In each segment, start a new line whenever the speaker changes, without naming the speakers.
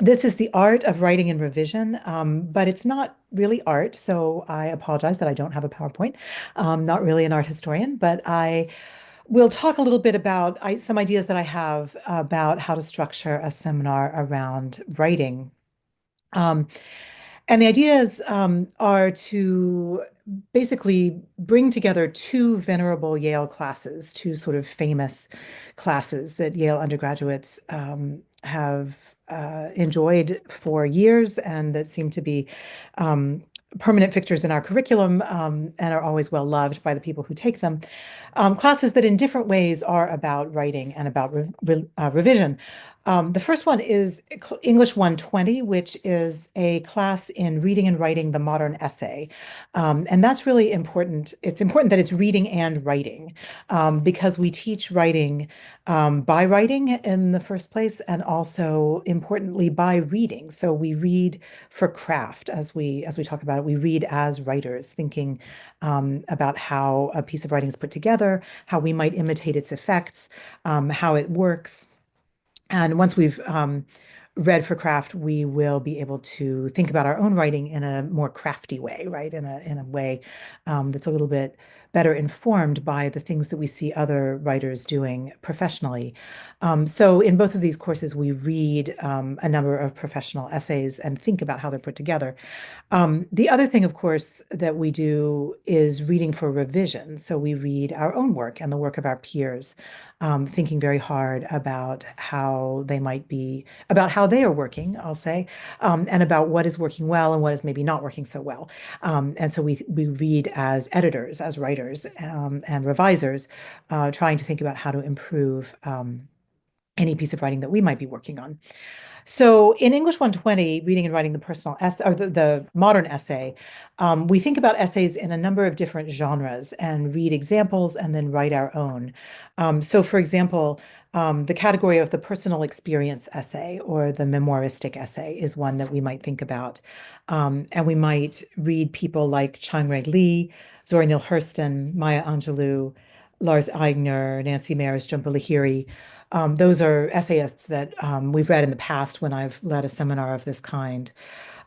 This is the art of writing and revision, but it's not really art. So I apologize that I don't have a PowerPoint. Not really an art historian, but I will talk a little bit about some ideas that I have about how to structure a seminar around writing. Um, and the ideas are to basically bring together two venerable Yale classes, two sort of famous classes that Yale undergraduates have enjoyed for years and that seem to be um, permanent fixtures in our curriculum and are always well loved by the people who take them. Classes that in different ways are about writing and about revision. The first one is English 120, which is a class in reading and writing the modern essay. And that's really important. It's important that it's reading and writing because we teach writing by writing in the first place, and also importantly by reading. So we read for craft as we talk about it. We read as writers, thinking about how a piece of writing is put together, how we might imitate its effects, how it works. And once we've read for craft, we will be able to think about our own writing in a more crafty way, right? In a way that's a little bit better informed by the things that we see other writers doing professionally. So in both of these courses, we read a number of professional essays and think about how they're put together. The other thing, of course, that we do is reading for revision. So we read our own work and the work of our peers, thinking very hard about how they might be, about how they are working, I'll say, and about what is working well and what is maybe not working so well. And so we read as editors, as writers, and revisers, trying to think about how to improve any piece of writing that we might be working on. So in English 120, reading and writing the personal essay or the modern essay, we think about essays in a number of different genres and read examples and then write our own. So for example, the category of the personal experience essay or the memoiristic essay is one that we might think about. And we might read people like Chang-Rae Lee, Zora Neale Hurston, Maya Angelou, Lars Eigner, Nancy Mayer, Jhumpa Lahiri. Those are essayists that we've read in the past when I've led a seminar of this kind.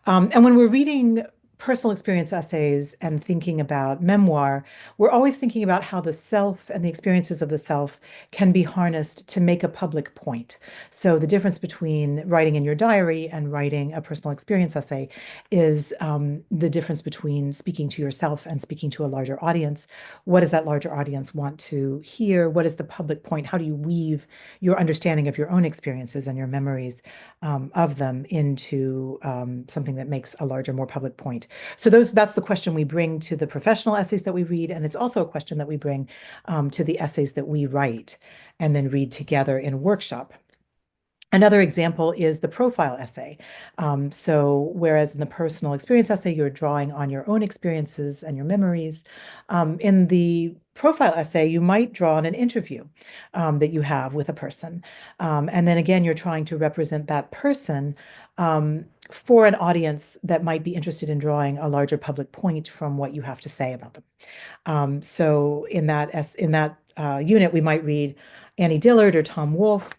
And when we're reading personal experience essays and thinking about memoir, we're always thinking about how the self and the experiences of the self can be harnessed to make a public point. So the difference between writing in your diary and writing a personal experience essay is the difference between speaking to yourself and speaking to a larger audience. What does that larger audience want to hear? What is the public point? How do you weave your understanding of your own experiences and your memories of them into something that makes a larger, more public point? So that's the question we bring to the professional essays that we read, and it's also a question that we bring to the essays that we write and then read together in a workshop. Another example is the profile essay. So whereas in the personal experience essay, you're drawing on your own experiences and your memories, in the profile essay, you might draw on an interview that you have with a person. And then again, you're trying to represent that person for an audience that might be interested in drawing a larger public point from what you have to say about them. So in that unit, we might read Annie Dillard or Tom Wolfe.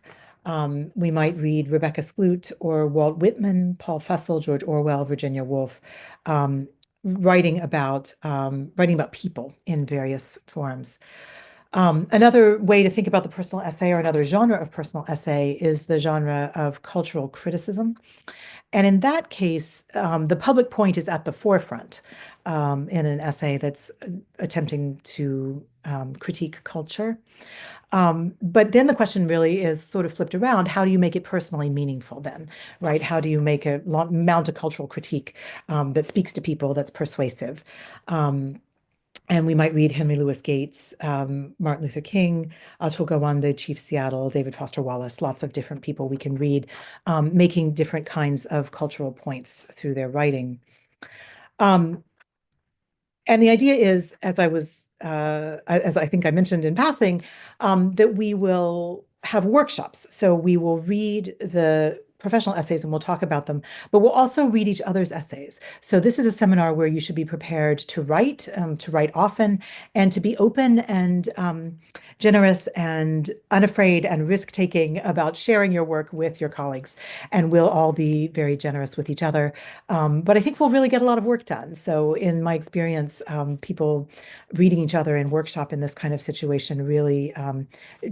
We might read Rebecca Skloot or Walt Whitman, Paul Fussell, George Orwell, Virginia Woolf, writing about people in various forms. Another way to think about the personal essay or another genre of personal essay is the genre of cultural criticism. And in that case, the public point is at the forefront in an essay that's attempting to critique culture. But then the question really is sort of flipped around. How do you make it personally meaningful then, right? How do you mount a cultural critique that speaks to people, that's persuasive? And we might read Henry Louis Gates, Martin Luther King, Atul Gawande, Chief Seattle, David Foster Wallace, lots of different people we can read, making different kinds of cultural points through their writing. Um, and the idea is, as I think I mentioned in passing, that we will have workshops. So we will read the professional essays, and we'll talk about them, but we'll also read each other's essays. So this is a seminar where you should be prepared to write often, and to be open and generous and unafraid and risk-taking about sharing your work with your colleagues. And we'll all be very generous with each other. But I think we'll really get a lot of work done. So in my experience, people reading each other in workshop in this kind of situation really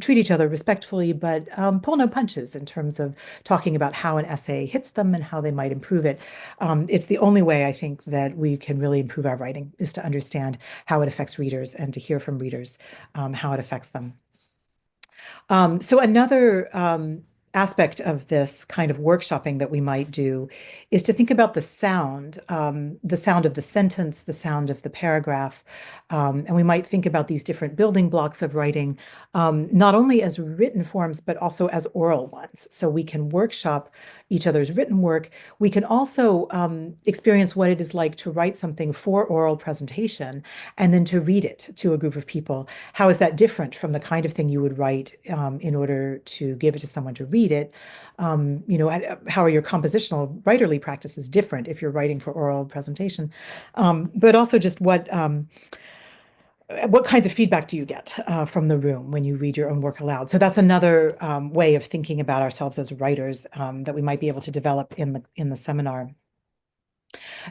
treat each other respectfully, but pull no punches in terms of talking about how an essay hits them and how they might improve it. It's the only way I think that we can really improve our writing, is to understand how it affects readers and to hear from readers how it affects them. So another aspect of this kind of workshopping that we might do is to think about the sound of the sentence, the sound of the paragraph. And we might think about these different building blocks of writing, not only as written forms, but also as oral ones. So we can workshop each other's written work. We can also experience what it is like to write something for oral presentation and then to read it to a group of people. How is that different from the kind of thing you would write in order to give it to someone to read it? How are your compositional writerly practices different if you're writing for oral presentation? But also just what kinds of feedback do you get from the room when you read your own work aloud? So that's another way of thinking about ourselves as writers that we might be able to develop in the seminar.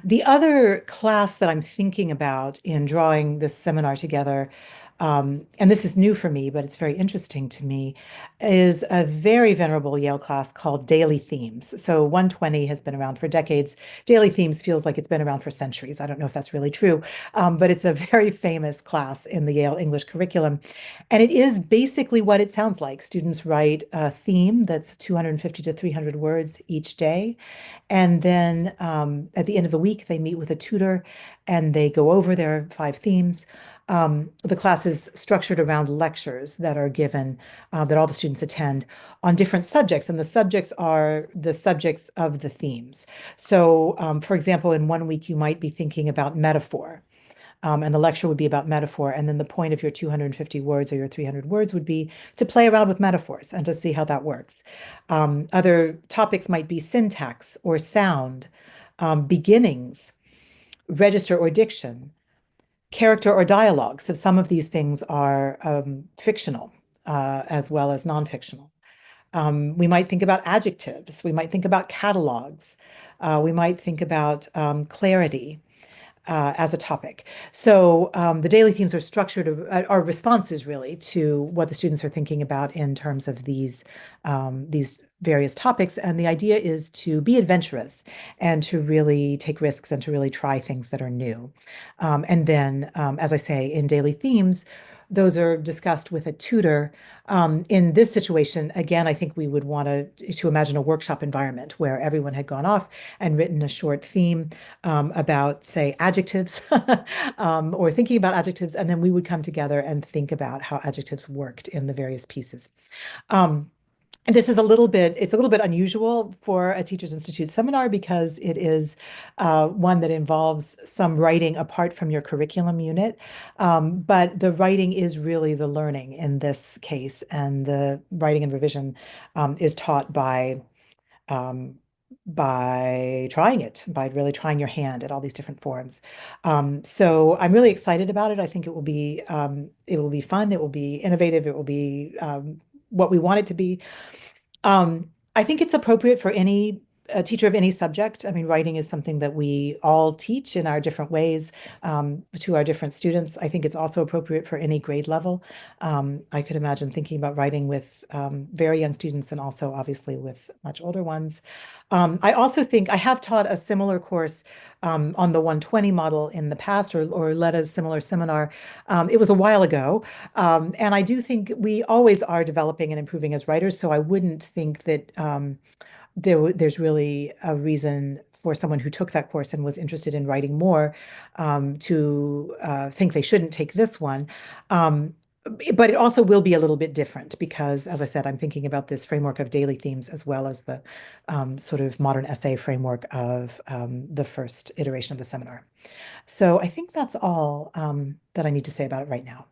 The other class that I'm thinking about in drawing this seminar together, and this is new for me, but it's very interesting to me, is a very venerable Yale class called Daily Themes. So 120 has been around for decades. Daily Themes feels like it's been around for centuries. I don't know if that's really true, but it's a very famous class in the Yale English curriculum. And it is basically what it sounds like. Students write a theme that's 250 to 300 words each day. And then at the end of the week, they meet with a tutor and they go over their 5 themes. The class is structured around lectures that are given, that all the students attend on different subjects. And the subjects are the subjects of the themes. So, for example, in one week, you might be thinking about metaphor. And the lecture would be about metaphor. And then the point of your 250 words or your 300 words would be to play around with metaphors and to see how that works. Other topics might be syntax or sound, beginnings, register or diction, character or dialogue. So some of these things are fictional as well as non-fictional. We might think about adjectives. We might think about catalogs. We might think about clarity as a topic. So the daily themes are structured, are responses really to what the students are thinking about in terms of these various topics. And the idea is to be adventurous and to really take risks and to really try things that are new. And then, as I say, in daily themes, those are discussed with a tutor. In this situation, again, I think we would want to imagine a workshop environment where everyone had gone off and written a short theme about, say, adjectives or thinking about adjectives, and then we would come together and think about how adjectives worked in the various pieces. And this is it's a little bit unusual for a Teachers Institute seminar because it is one that involves some writing apart from your curriculum unit. But the writing is really the learning in this case, and the writing and revision is taught um, by trying it, by really trying your hand at all these different forms. So I'm really excited about it. I think it will be fun. It will be innovative. It will be what we want it to be. I think it's appropriate for any a teacher of any subject. I mean, writing is something that we all teach in our different ways to our different students. I think it's also appropriate for any grade level. I could imagine thinking about writing with very young students and also obviously with much older ones. I also think I have taught a similar course on the 120 model in the past, or led a similar seminar. It was a while ago. And I do think we always are developing and improving as writers. So I wouldn't think that there's really a reason for someone who took that course and was interested in writing more to think they shouldn't take this one. But it also will be a little bit different because, as I said, I'm thinking about this framework of daily themes as well as the sort of modern essay framework of the first iteration of the seminar. So I think that's all that I need to say about it right now.